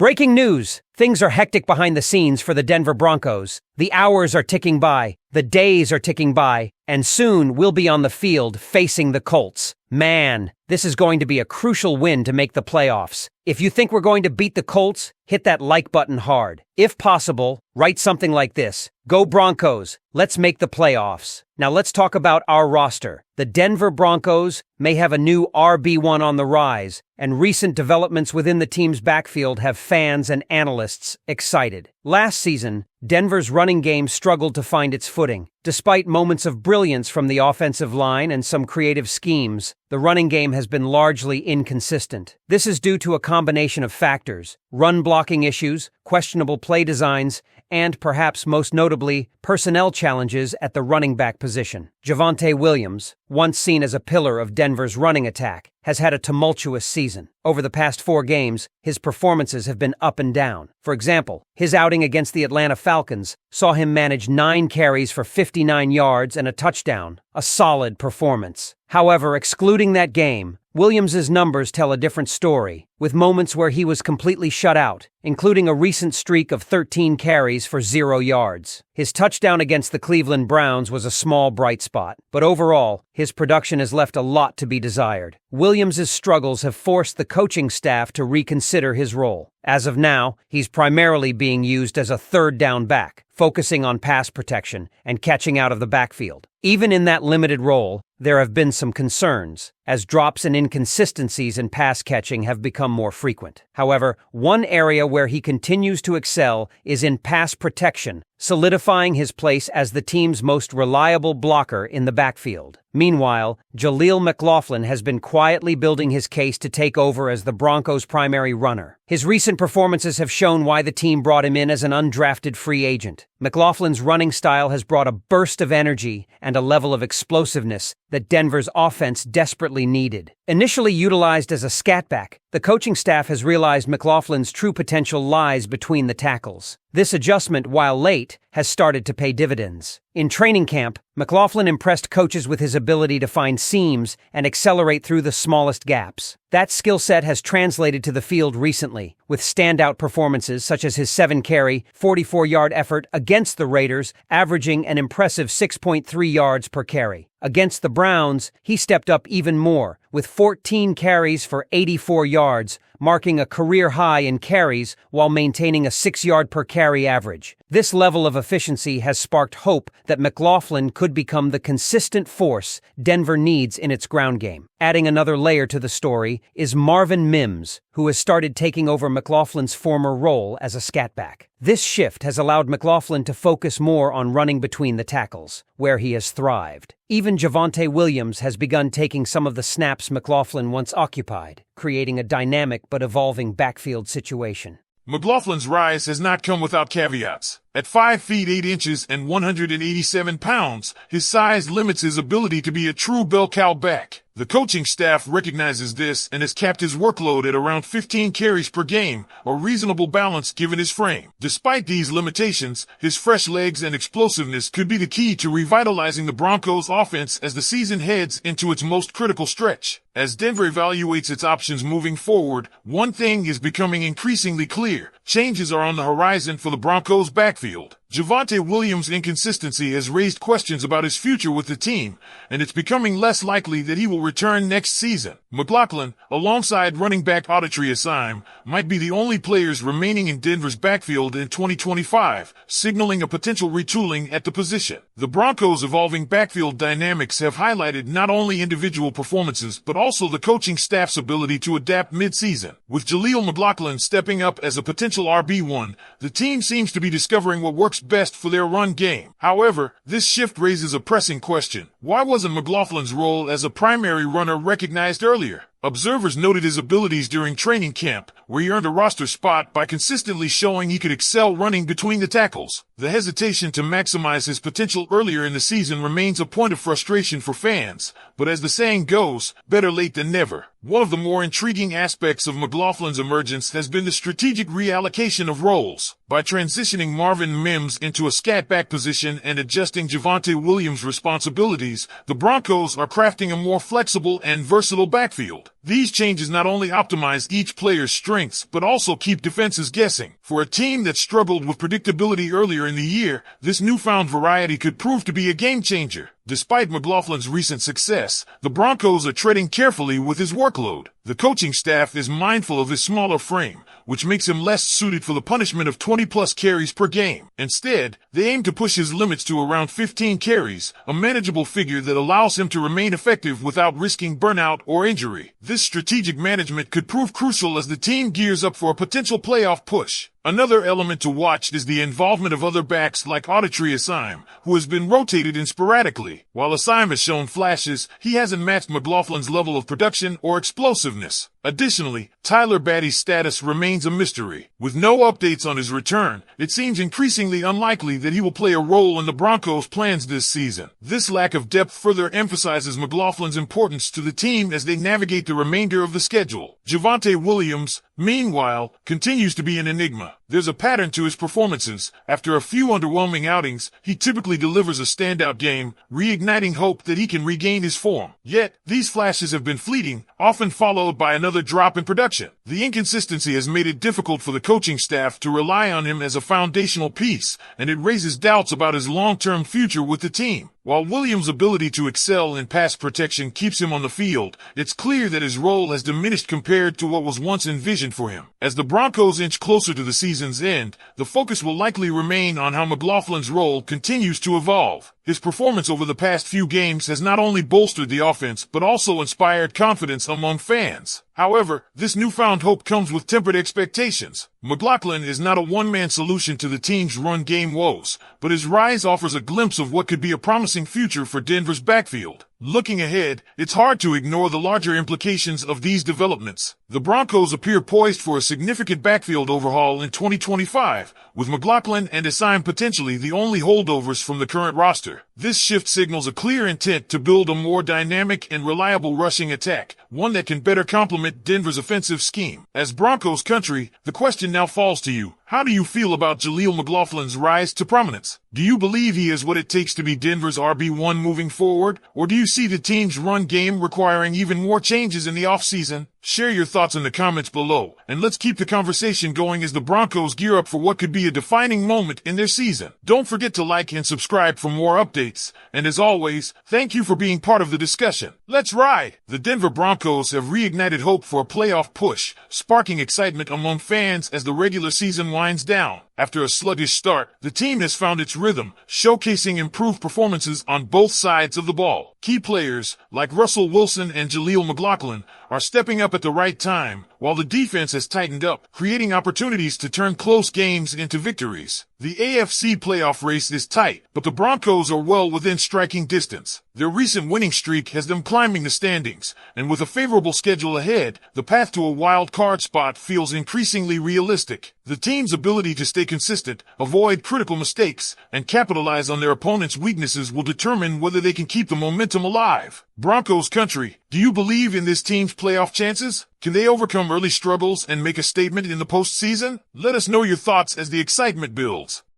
Breaking news! Things are hectic behind the scenes for the Denver Broncos. The hours are ticking by, the days are ticking by, and soon we'll be on the field facing the Colts. Man, this is going to be a crucial win to make the playoffs. If you think we're going to beat the Colts, hit that like button hard. If possible, write something like this: Go Broncos, let's make the playoffs. Now let's talk about our roster. The Denver Broncos may have a new RB1 on the rise, and recent developments within the team's backfield have fans and analysts excited. Last season, Denver's running game struggled to find its footing. Despite moments of brilliance from the offensive line and some creative schemes, the running game has been largely inconsistent. This is due to a combination of factors: run blocking issues, questionable play designs, and perhaps most notably, personnel challenges at the running back position. Javonte Williams, once seen as a pillar of Denver's running attack, has had a tumultuous season. Over the past 4 games, his performances have been up and down. For example, his outing against the Atlanta Falcons saw him manage 9 carries for 59 yards and a touchdown, a solid performance. However, excluding that game, Williams' numbers tell a different story, with moments where he was completely shut out, including a recent streak of 13 carries for 0 yards. His touchdown against the Cleveland Browns was a small bright spot, but overall, his production has left a lot to be desired. Williams' struggles have forced the coaching staff to reconsider his role. As of now, he's primarily being used as a third down back, focusing on pass protection and catching out of the backfield. Even in that limited role, there have been some concerns, as drops and inconsistencies in pass catching have become more frequent. However, one area where he continues to excel is in pass protection, solidifying his place as the team's most reliable blocker in the backfield. Meanwhile, Jaleel McLaughlin has been quietly building his case to take over as the Broncos' primary runner. His recent performances have shown why the team brought him in as an undrafted free agent. McLaughlin's running style has brought a burst of energy and a level of explosiveness that Denver's offense desperately needed. Initially utilized as a scatback, the coaching staff has realized McLaughlin's true potential lies between the tackles. This adjustment, while late, has started to pay dividends. In training camp, McLaughlin impressed coaches with his ability to find seams and accelerate through the smallest gaps. That skill set has translated to the field recently, with standout performances such as his 7-carry, 44-yard effort against the Raiders, averaging an impressive 6.3 yards per carry. Against the Browns, he stepped up even more, with 14 carries for 84 yards, marking a career high in carries while maintaining a 6-yard per carry average. This level of efficiency has sparked hope that McLaughlin could become the consistent force Denver needs in its ground game. Adding another layer to the story is Marvin Mims, who has started taking over McLaughlin's former role as a scatback. This shift has allowed McLaughlin to focus more on running between the tackles, where he has thrived. Even Javonte Williams has begun taking some of the snaps McLaughlin once occupied, creating a dynamic but evolving backfield situation. McLaughlin's rise has not come without caveats. At 5 feet 8 inches and 187 pounds, his size limits his ability to be a true bell cow back. The coaching staff recognizes this and has capped his workload at around 15 carries per game, a reasonable balance given his frame. Despite these limitations, his fresh legs and explosiveness could be the key to revitalizing the Broncos' offense as the season heads into its most critical stretch. As Denver evaluates its options moving forward, one thing is becoming increasingly clear: changes are on the horizon for the Broncos' backfield. Javonte Williams' inconsistency has raised questions about his future with the team, and it's becoming less likely that he will return next season. McLaughlin, alongside running back Audrey Assime, might be the only players remaining in Denver's backfield in 2025, signaling a potential retooling at the position. The Broncos' evolving backfield dynamics have highlighted not only individual performances but also the coaching staff's ability to adapt mid-season. With Jaleel McLaughlin stepping up as a potential RB1, the team seems to be discovering what works best for their run game. However, this shift raises a pressing question: why wasn't McLaughlin's role as a primary runner recognized earlier? Observers noted his abilities during training camp, where he earned a roster spot by consistently showing he could excel running between the tackles. The hesitation to maximize his potential earlier in the season remains a point of frustration for fans, but as the saying goes, better late than never. One of the more intriguing aspects of McLaughlin's emergence has been the strategic reallocation of roles. By transitioning Marvin Mims into a scatback position and adjusting Javonte Williams' responsibilities, the Broncos are crafting a more flexible and versatile backfield. These changes not only optimize each player's strengths, but also keep defenses guessing. For a team that struggled with predictability earlier in the year, this newfound variety could prove to be a game changer. Despite McLaughlin's recent success, the Broncos are treading carefully with his workload. The coaching staff is mindful of his smaller frame, which makes him less suited for the punishment of 20-plus carries per game. Instead, they aim to push his limits to around 15 carries, a manageable figure that allows him to remain effective without risking burnout or injury. This strategic management could prove crucial as the team gears up for a potential playoff push. Another element to watch is the involvement of other backs like Audrey Assime, who has been rotated in sporadically. While Assime has shown flashes, he hasn't matched McLaughlin's level of production or explosiveness. Additionally, Tyler Batty's status remains a mystery. With no updates on his return, it seems increasingly unlikely that he will play a role in the Broncos' plans this season. This lack of depth further emphasizes McLaughlin's importance to the team as they navigate the remainder of the schedule. Javonte Williams, meanwhile, continues to be an enigma. There's a pattern to his performances. After a few underwhelming outings, he typically delivers a standout game, reigniting hope that he can regain his form. Yet, these flashes have been fleeting, often followed by another drop in production. The inconsistency has made it difficult for the coaching staff to rely on him as a foundational piece, and it raises doubts about his long-term future with the team. While Williams' ability to excel in pass protection keeps him on the field, it's clear that his role has diminished compared to what was once envisioned for him. As the Broncos inch closer to the season's end, the focus will likely remain on how McLaughlin's role continues to evolve. His performance over the past few games has not only bolstered the offense, but also inspired confidence among fans. However, this newfound hope comes with tempered expectations. McLaughlin is not a one-man solution to the team's run game woes, but his rise offers a glimpse of what could be a promising future for Denver's backfield. Looking ahead, it's hard to ignore the larger implications of these developments. The Broncos appear poised for a significant backfield overhaul in 2025, with McLaughlin and Assime potentially the only holdovers from the current roster. This shift signals a clear intent to build a more dynamic and reliable rushing attack, one that can better complement Denver's offensive scheme. As Broncos country, the question now falls to you. How do you feel about Jaleel McLaughlin's rise to prominence? Do you believe he is what it takes to be Denver's RB1 moving forward? Or do you see the team's run game requiring even more changes in the offseason? Share your thoughts in the comments below, and let's keep the conversation going as the Broncos gear up for what could be a defining moment in their season. Don't forget to like and subscribe for more updates, and as always, thank you for being part of the discussion. Let's ride! The Denver Broncos have reignited hope for a playoff push, sparking excitement among fans as the regular season winds down. After a sluggish start, the team has found its rhythm, showcasing improved performances on both sides of the ball. Key players, like Russell Wilson and Jaleel McLaughlin, are stepping up at the right time, while the defense has tightened up, creating opportunities to turn close games into victories. The AFC playoff race is tight, but the Broncos are well within striking distance. Their recent winning streak has them climbing the standings, and with a favorable schedule ahead, the path to a wild card spot feels increasingly realistic. The team's ability to stay consistent, avoid critical mistakes, and capitalize on their opponent's weaknesses will determine whether they can keep the momentum alive. Broncos country, do you believe in this team's playoff chances? Can they overcome early struggles and make a statement in the postseason? Let us know your thoughts as the excitement builds.